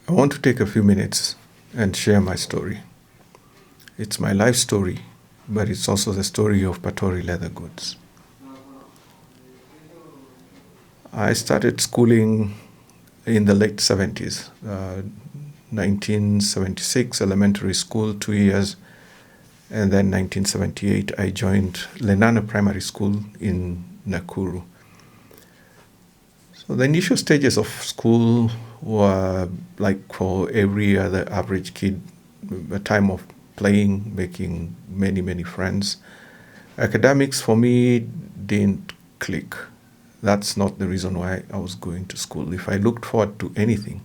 I want to take a few minutes and share my story. It's my life story, but it's also the story of Pattori Leather Goods. I started schooling in the late 70s, 1976, elementary school, 2 years, and then 1978, I joined Lenana Primary School in Nakuru. So the initial stages of school were like for every other average kid, a time of playing, making many, many friends. Academics for me didn't click. That's not the reason why I was going to school. If I looked forward to anything,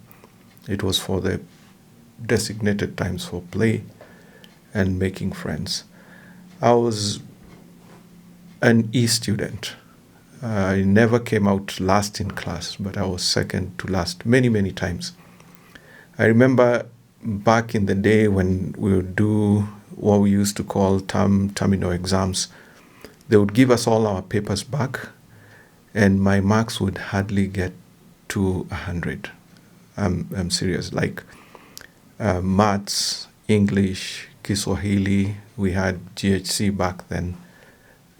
it was for the designated times for play and making friends. I was an E student. I never came out last in class, but I was second to last many, many times. I remember back in the day when we would do what we used to call terminal exams, they would give us all our papers back, and my marks would hardly get to 100. I'm serious. Like maths, English, Kiswahili, we had GHC back then.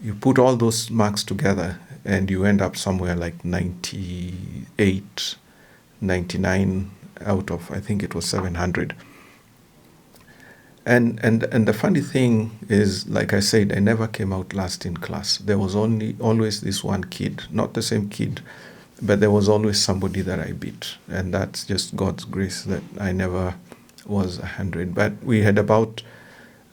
You put all those marks together and you end up somewhere like 98, 99 out of, I think it was 700. And the funny thing is, like I said, I never came out last in class. There was always this one kid, not the same kid, but there was always somebody that I beat. And that's just God's grace that I never was 100. But we had about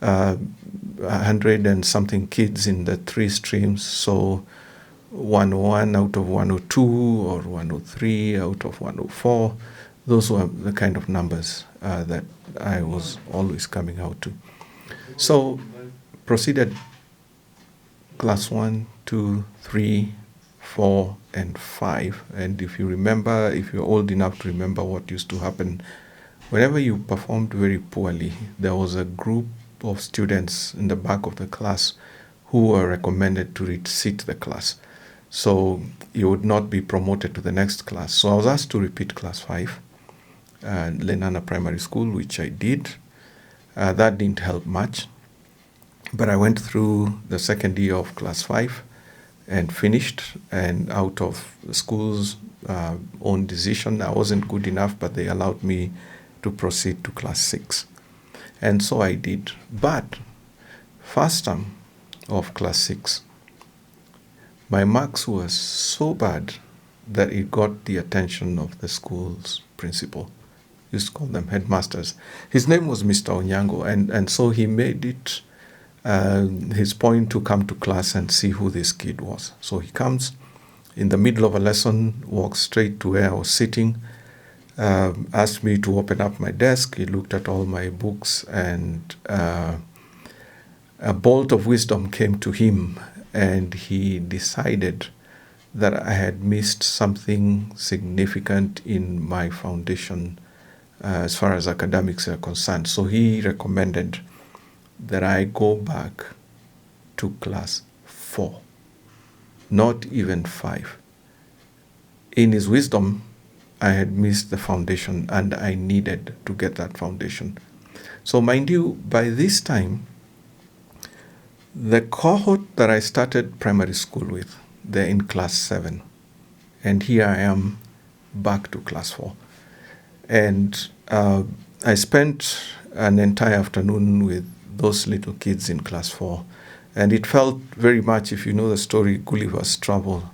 100 and something kids in the 3 streams, so 101 out of 102 or 103 out of 104. Those were the kind of numbers that I was always coming out to. So proceeded class 1, 2, 3, 4, and 5. And if you remember, if you're old enough to remember what used to happen, whenever you performed very poorly, there was a group of students in the back of the class who were recommended to resit the class. So you would not be promoted to the next class. So I was asked to repeat class 5, Lenana Primary School, which I did. That didn't help much. But I went through the second year of class 5 and finished. And out of the school's own decision, I wasn't good enough, but they allowed me to proceed to class 6. And so I did. But first term of class 6, my marks were so bad that it got the attention of the school's principal. We used to call them headmasters. His name was Mr. Onyango, and so he made it his point to come to class and see who this kid was. So he comes in the middle of a lesson, walks straight to where I was sitting, asked me to open up my desk. He looked at all my books, and a bolt of wisdom came to him, and he decided that I had missed something significant in my foundation as far as academics are concerned. So he recommended that I go back to class 4, not even 5. In his wisdom, I had missed the foundation, and I needed to get that foundation. So mind you, by this time, the cohort that I started primary school with, they're in class 7. And here I am back to class 4. And I spent an entire afternoon with those little kids in class 4. And it felt very much, if you know the story, Gulliver's Travel,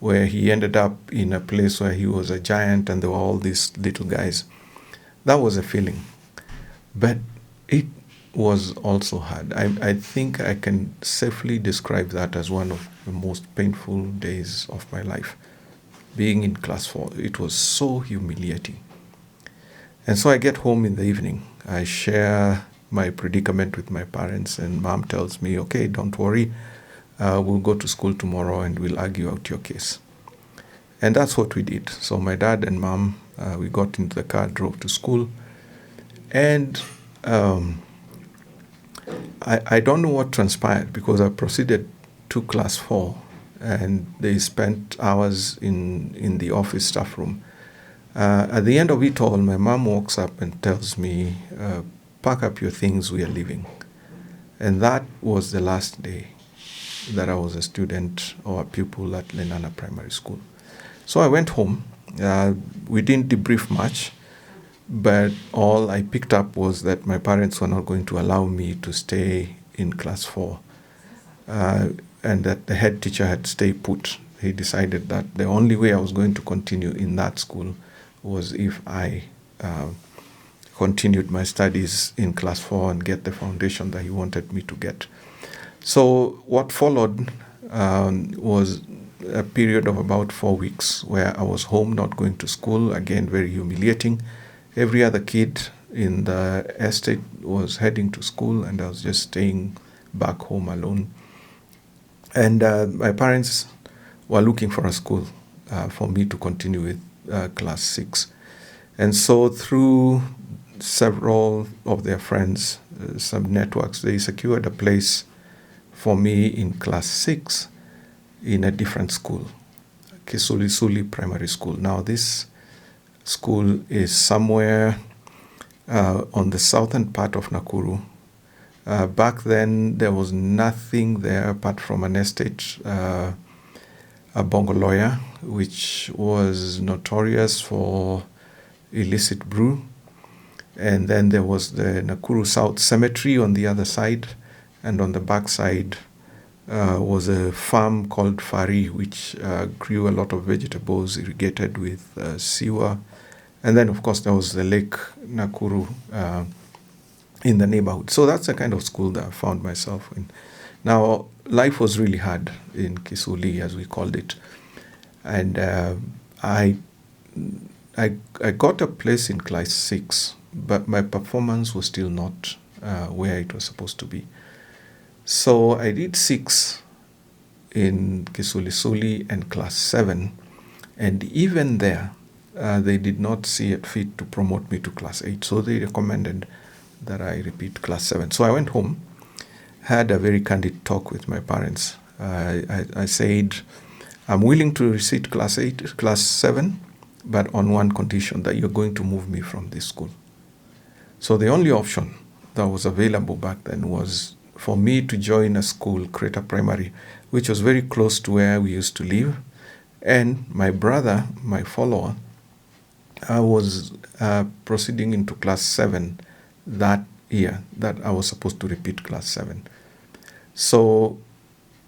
where he ended up in a place where he was a giant and there were all these little guys. That was a feeling. But it was also hard. I think I can safely describe that as one of the most painful days of my life. Being in class 4, it was so humiliating. And so I get home in the evening. I share my predicament with my parents, and mom tells me, okay, don't worry, we'll go to school tomorrow and we'll argue out your case. And that's what we did. So my dad and mom, we got into the car, drove to school, and I don't know what transpired, because I proceeded to class 4 and they spent hours in the office staff room. At the end of it all, my mom walks up and tells me, pack up your things, we are leaving. And that was the last day that I was a student or a pupil at Lenana Primary School. So I went home. We didn't debrief much, but all I picked up was that my parents were not going to allow me to stay in class 4, and that the head teacher had stayed put. He decided that the only way I was going to continue in that school was if I continued my studies in class 4 and get the foundation that he wanted me to get. So what followed was a period of about 4 weeks where I was home, not going to school, again, very humiliating. Every other kid in the estate was heading to school, and I was just staying back home alone. And my parents were looking for a school for me to continue with class 6. And so through several of their friends, some networks, they secured a place for me in class 6 in a different school, Kisulisuli Primary School. Now this school is somewhere on the southern part of Nakuru. Back then, there was nothing there apart from an estate, a Bongoloya, which was notorious for illicit brew. And then there was the Nakuru South Cemetery on the other side. And on the back side was a farm called Fari, which grew a lot of vegetables irrigated with sewer. And then, of course, there was the Lake Nakuru in the neighborhood. So that's the kind of school that I found myself in. Now, life was really hard in Kisuli, as we called it. And I got a place in class 6, but my performance was still not where it was supposed to be. So I did 6 in Kisulisuli and class 7. And even there, they did not see it fit to promote me to class 8. So they recommended that I repeat class 7. So I went home, had a very candid talk with my parents. I said, I'm willing to recite class 7, but on one condition, that you're going to move me from this school. So the only option that was available back then was for me to join a school, Creta Primary, which was very close to where we used to live. And my brother, my follower, was proceeding into class 7 that year, that I was supposed to repeat class 7. So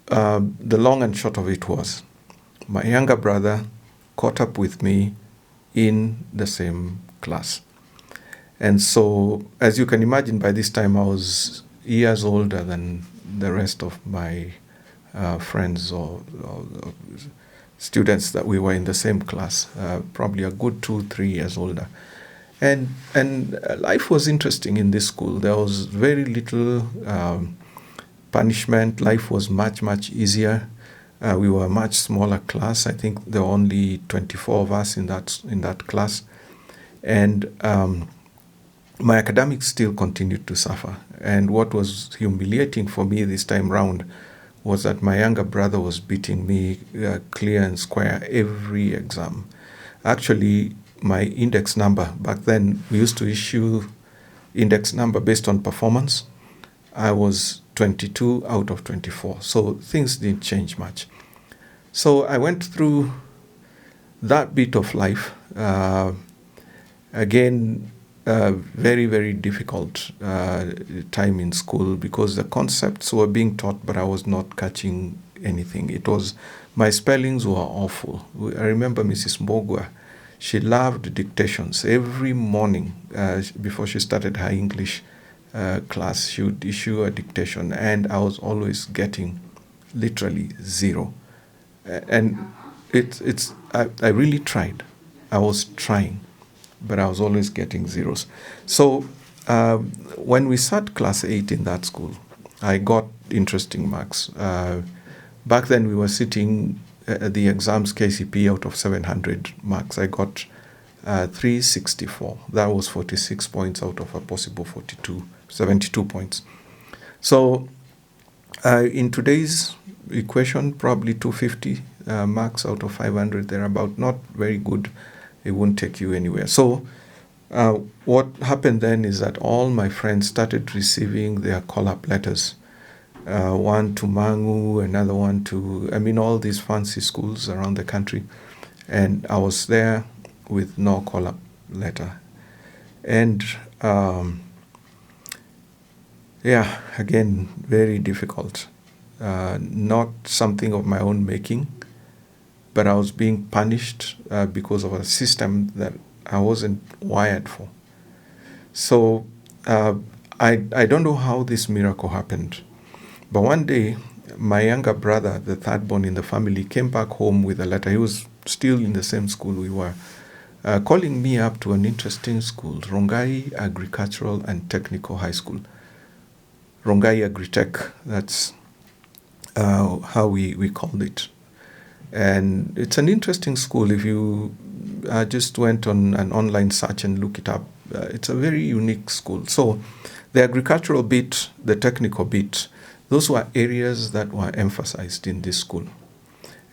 the long and short of it was, my younger brother caught up with me in the same class. And so, as you can imagine, by this time I was years older than the rest of my friends or students that we were in the same class, probably a good 2-3 years older. And life was interesting in this school. There was very little punishment. Life was much, much easier. We were a much smaller class. I think there were only 24 of us in that class. And my academics still continued to suffer. And what was humiliating for me this time round was that my younger brother was beating me clear and square every exam. Actually, my index number, back then we used to issue index number based on performance. I was 22 out of 24. So things didn't change much. So I went through that bit of life. Again, very, very difficult time in school because the concepts were being taught, but I was not catching anything. My spellings were awful. I remember Mrs. Mbogwa. She loved dictations. Every morning before she started her English class, she would issue a dictation, and I was always getting literally 0. And I really tried. I was trying, but I was always getting 0s. So when we sat class 8 in that school, I got interesting marks. Back then we were sitting the exams KCP out of 700 marks. I got 364. That was 46 points out of a possible 72 points. So in today's equation, probably 250 marks out of 500, they're about not very good. It won't take you anywhere. So what happened then is that all my friends started receiving their call-up letters. One to Mangu, another one to, all these fancy schools around the country. And I was there with no call-up letter. And again, very difficult. Not something of my own making, but I was being punished because of a system that I wasn't wired for. So I don't know how this miracle happened. But one day, my younger brother, the third born in the family, came back home with a letter. He was still in the same school we were, calling me up to an interesting school, Rongai Agricultural and Technical High School. Rongai Agritech, that's how we called it. And it's an interesting school. If you just went on an online search and look it up, it's a very unique school. So the agricultural bit, the technical bit, those were areas that were emphasized in this school.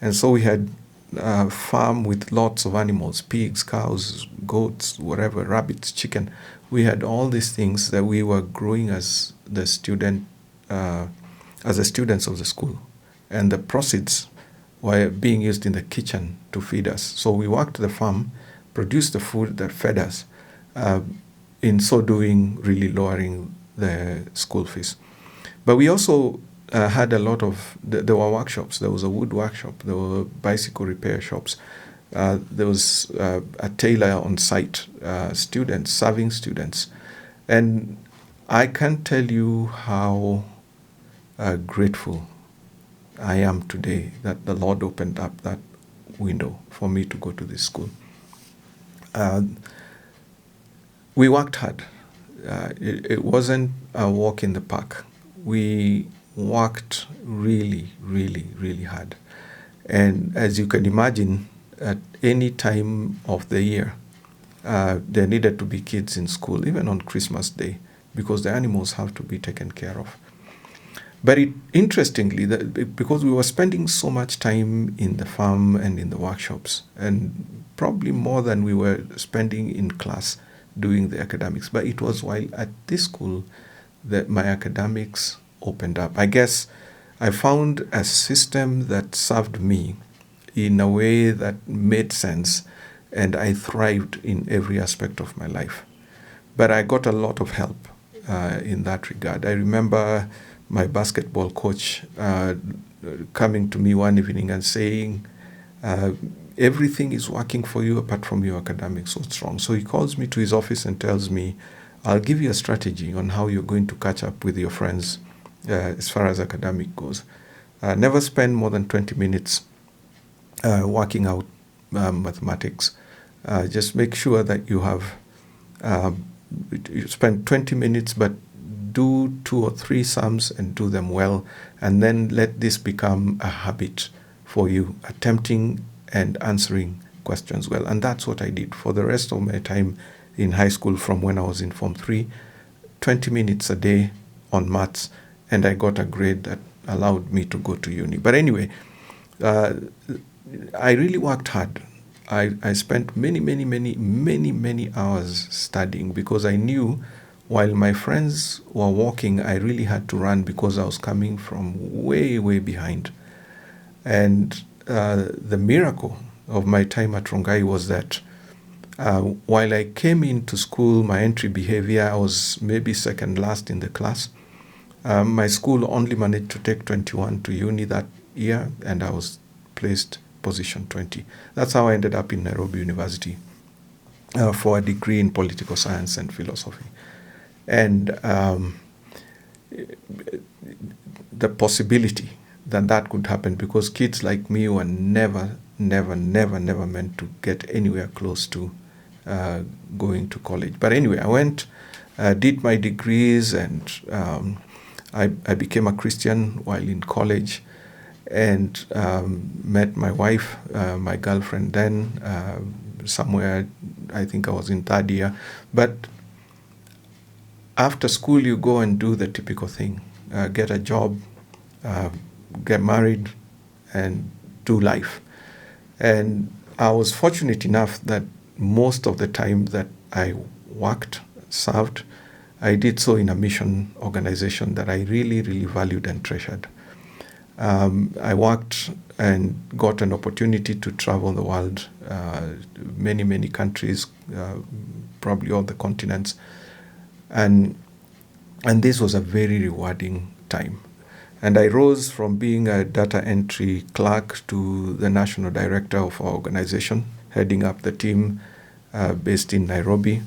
And so we had a farm with lots of animals, pigs, cows, goats, whatever, rabbits, chicken. We had all these things that we were growing as the students of the school. And the proceeds were being used in the kitchen to feed us. So we worked the farm, produced the food that fed us, in so doing really lowering the school fees. But we also had a lot of, there were workshops. There was a wood workshop. There were bicycle repair shops. There was a tailor on site, students, serving students. And I can't tell you how grateful I am today that the Lord opened up that window for me to go to this school. We worked hard. It wasn't a walk in the park. We worked really, really, really hard. And as you can imagine, at any time of the year, there needed to be kids in school, even on Christmas Day, because the animals have to be taken care of. But interestingly, because we were spending so much time in the farm and in the workshops, and probably more than we were spending in class doing the academics, but it was while at this school that my academics opened up. I guess I found a system that served me in a way that made sense, and I thrived in every aspect of my life. But I got a lot of help in that regard. I remember my basketball coach coming to me one evening and saying, everything is working for you apart from your academics. What's wrong? So he calls me to his office and tells me, I'll give you a strategy on how you're going to catch up with your friends as far as academic goes. Never spend more than 20 minutes working out mathematics. Just make sure that you spend 20 minutes, but do 2 or 3 sums and do them well, and then let this become a habit for you, attempting and answering questions well. And that's what I did for the rest of my time in high school from when I was in Form 3, 20 minutes a day on maths, and I got a grade that allowed me to go to uni. But anyway, I really worked hard. I spent many hours studying, because I knew while my friends were walking, I really had to run because I was coming from way behind. And the miracle of my time at Rongai was that while I came into school, my entry behavior, I was maybe second last in the class. My school only managed to take 21 to uni that year, and I was placed position 20. That's how I ended up in Nairobi University for a degree in political science and philosophy. And the possibility that could happen, because kids like me were never meant to get anywhere close to going to college. But anyway, I went, did my degrees, and I became a Christian while in college, and met my wife, my girlfriend then, somewhere, I think I was in third year. But after school, you go and do the typical thing, get a job, get married, and do life. And I was fortunate enough that most of the time that I worked, served, I did so in a mission organization that I really, really valued and treasured. I worked and got an opportunity to travel the world, many, many countries, probably all the continents. And this was a very rewarding time. And I rose from being a data entry clerk to the national director of our organization, heading up the team based in Nairobi.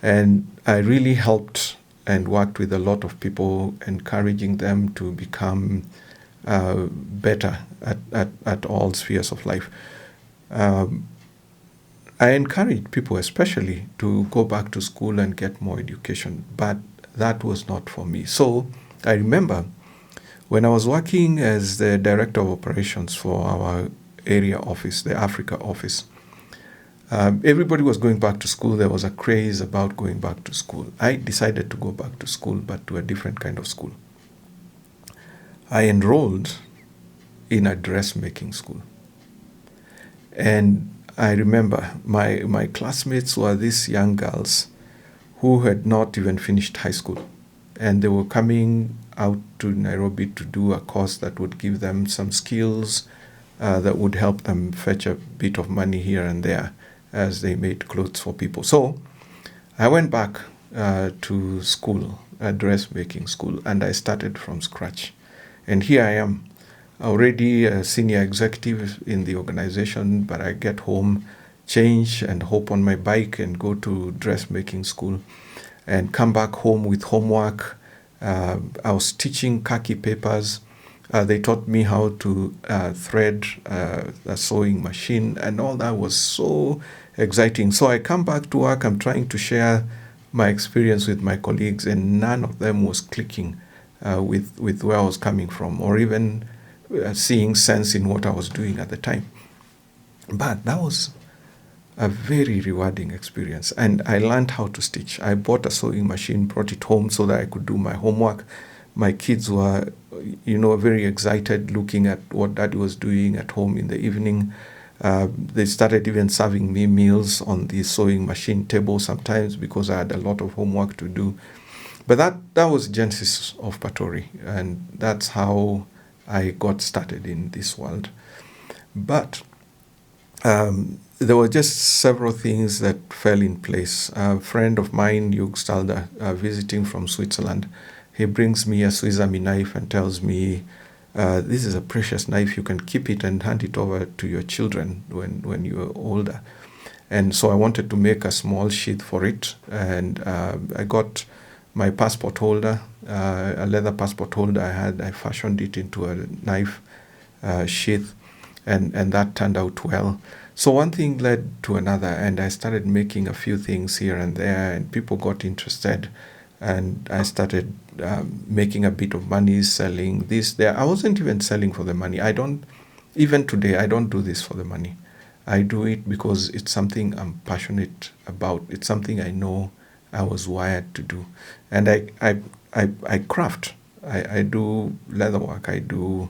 And I really helped and worked with a lot of people, encouraging them to become better at all spheres of life. I encouraged people especially to go back to school and get more education, but that was not for me. So I remember when I was working as the director of operations for our area office, the Africa office, everybody was going back to school. There was a craze about going back to school. I decided to go back to school, but to a different kind of school. I enrolled in a dressmaking school. And I remember my classmates were these young girls who had not even finished high school. And they were coming out to Nairobi to do a course that would give them some skills that would help them fetch a bit of money here and there as they made clothes for people. So I went back to school, a dressmaking school, and I started from scratch. And here I am, already a senior executive in the organization, but I get home, change, and hop on my bike and go to dressmaking school and come back home with homework. I was teaching khaki papers. They taught me how to thread a sewing machine, and all that was so exciting. So I come back to work, I'm trying to share my experience with my colleagues, and none of them was clicking with where I was coming from, or even seeing sense in what I was doing at the time. But that was a very rewarding experience, and I learned how to stitch. I bought a sewing machine, brought it home so that I could do my homework. My kids were, very excited looking at what Daddy was doing at home in the evening. They started even serving me meals on the sewing machine table sometimes because I had a lot of homework to do. But that was genesis of Pattori, and that's how I got started in this world. But there were just several things that fell in place. A friend of mine, Jürg Stalder, visiting from Switzerland, he brings me a Swiss Army knife and tells me, this is a precious knife, you can keep it and hand it over to your children when you're older. And so I wanted to make a small sheath for it, and I got my passport holder, a leather passport holder I fashioned it into a knife sheath, and that turned out well. So one thing led to another, and I started making a few things here and there, and people got interested, and I started making a bit of money selling this there. I wasn't even selling for the money. Even today, I don't do this for the money. I do it because it's something I'm passionate about. It's something I know I was wired to do. And I craft. I do leatherwork. I do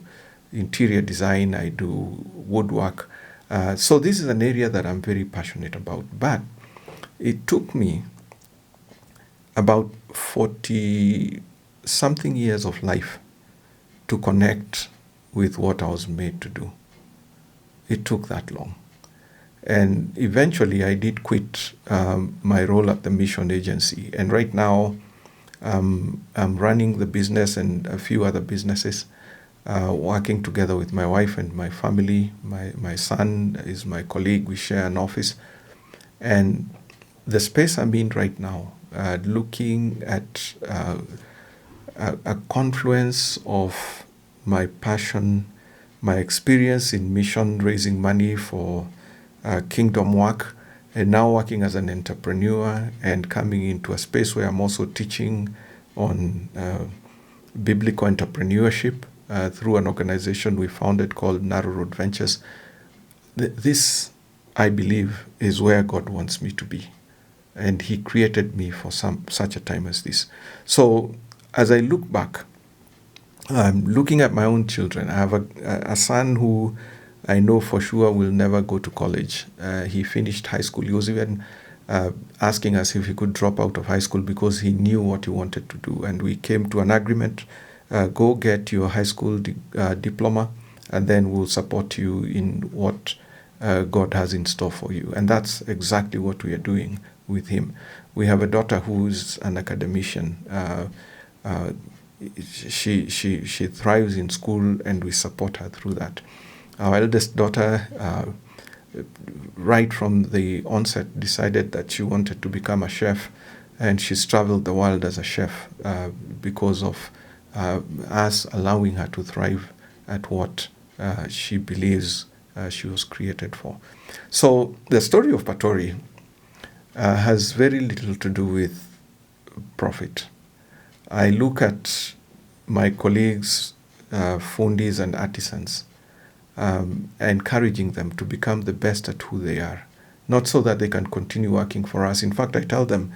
interior design. I do woodwork. So this is an area that I'm very passionate about. But it took me about 40-something years of life to connect with what I was made to do. It took that long. And eventually I did quit my role at the mission agency. And right now I'm running the business and a few other businesses, working together with my wife and my family. My son is my colleague. We share an office. And the space I'm in right now, looking at a confluence of my passion, my experience in mission, raising money for kingdom work, and now working as an entrepreneur and coming into a space where I'm also teaching on biblical entrepreneurship through an organization we founded called Narrow Road Ventures. This, I believe, is where God wants me to be. And He created me for such a time as this. So as I look back, I'm looking at my own children. I have a son who I know for sure will never go to college. He finished high school. He was even asking us if he could drop out of high school because he knew what he wanted to do. And we came to an agreement, go get your high school diploma, and then we'll support you in what God has in store for you. And that's exactly what we are doing with him. We have a daughter who's an academician. She thrives in school, and we support her through that. Our eldest daughter, right from the onset, decided that she wanted to become a chef, and she's traveled the world as a chef because of us allowing her to thrive at what she believes she was created for. So the story of Pattori has very little to do with profit. I look at my colleagues, fundis and artisans, encouraging them to become the best at who they are, not so that they can continue working for us. In fact, I tell them,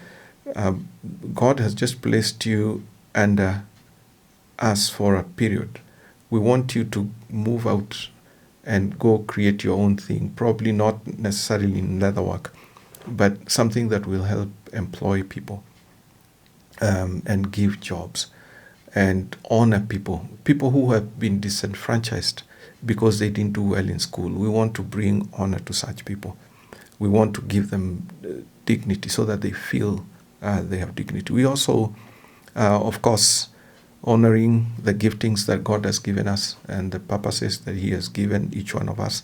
God has just placed you under us for a period. We want you to move out and go create your own thing, probably not necessarily in leatherwork, but something that will help employ people and give jobs and honor people who have been disenfranchised because they didn't do well in school. We want to bring honor to such people. We want to give them dignity so that they feel they have dignity. We also, of course, honoring the giftings that God has given us and the purposes that He has given each one of us.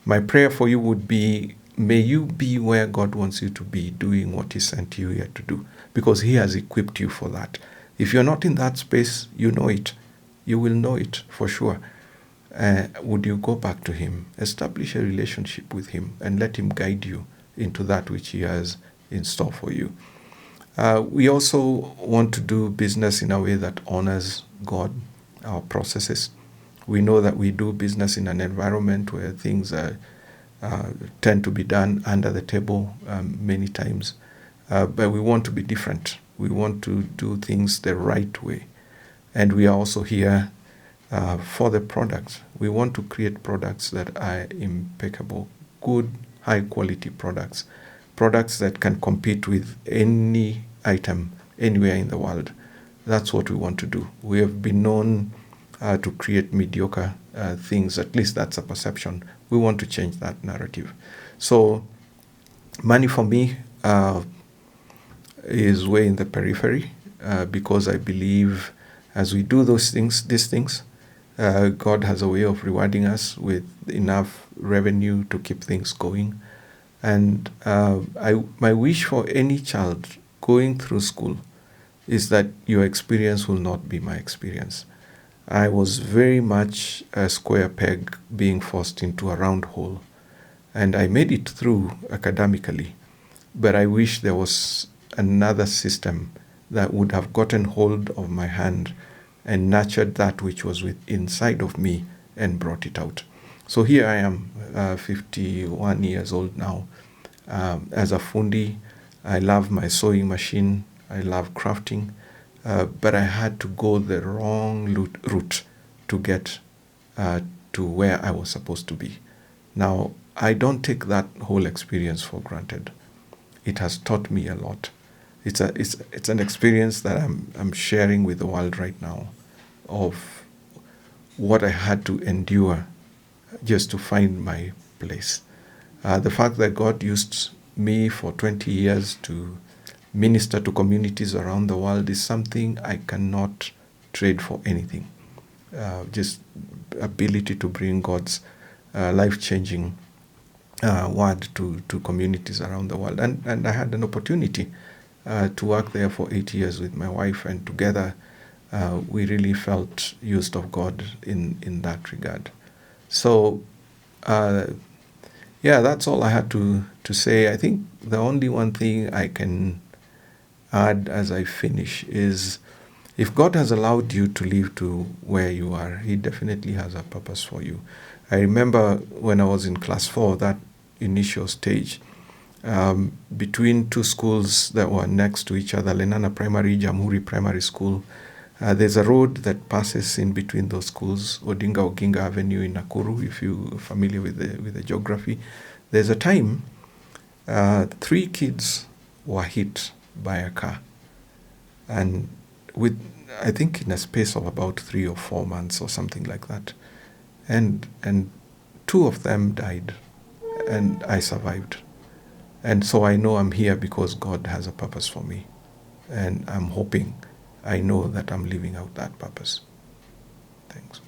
My prayer for you would be, may you be where God wants you to be, doing what He sent you here to do, because He has equipped you for that. If you're not in that space, you know it. You will know it for sure. Would you go back to Him, establish a relationship with Him, and let Him guide you into that which He has in store for you? We also want to do business in a way that honors God, our processes. We know that we do business in an environment where things tend to be done under the table many times, but we want to be different. We want to do things the right way. And we are also here for the products. We want to create products that are impeccable, good, high-quality products that can compete with any item anywhere in the world. That's what we want to do. We have been known to create mediocre things. At least that's a perception. We want to change that narrative. So money for me is way in the periphery because I believe as we do these things, God has a way of rewarding us with enough revenue to keep things going. And my wish for any child going through school is that your experience will not be my experience. I was very much a square peg being forced into a round hole, and I made it through academically, but I wish there was another system that would have gotten hold of my hand and nurtured that which was inside of me and brought it out. So here I am, 51 years old now. As a fundi, I love my sewing machine, I love crafting, but I had to go the wrong route to get to where I was supposed to be. Now, I don't take that whole experience for granted. It has taught me a lot. It's an experience that I'm sharing with the world right now of what I had to endure just to find my place. The fact that God used me for 20 years to minister to communities around the world is something I cannot trade for anything. Just ability to bring God's life-changing word to communities around the world. And I had an opportunity to work there for 8 years with my wife, and together we really felt used of God in that regard. So, that's all I had to say. I think the only one thing I can add as I finish is, if God has allowed you to live to where you are, He definitely has a purpose for you. I remember when I was in class 4, that initial stage, between two schools that were next to each other, Lenana Primary, Jamhuri Primary School, There's a road that passes in between those schools, Odinga Oginga Avenue in Nakuru, if you're familiar with the geography. There's a time 3 kids were hit by a car. And I think in a space of about 3 or 4 months or something like that. And 2 of them died, and I survived. And so I know I'm here because God has a purpose for me. And I'm hoping, I know that I'm living out that purpose. Thanks.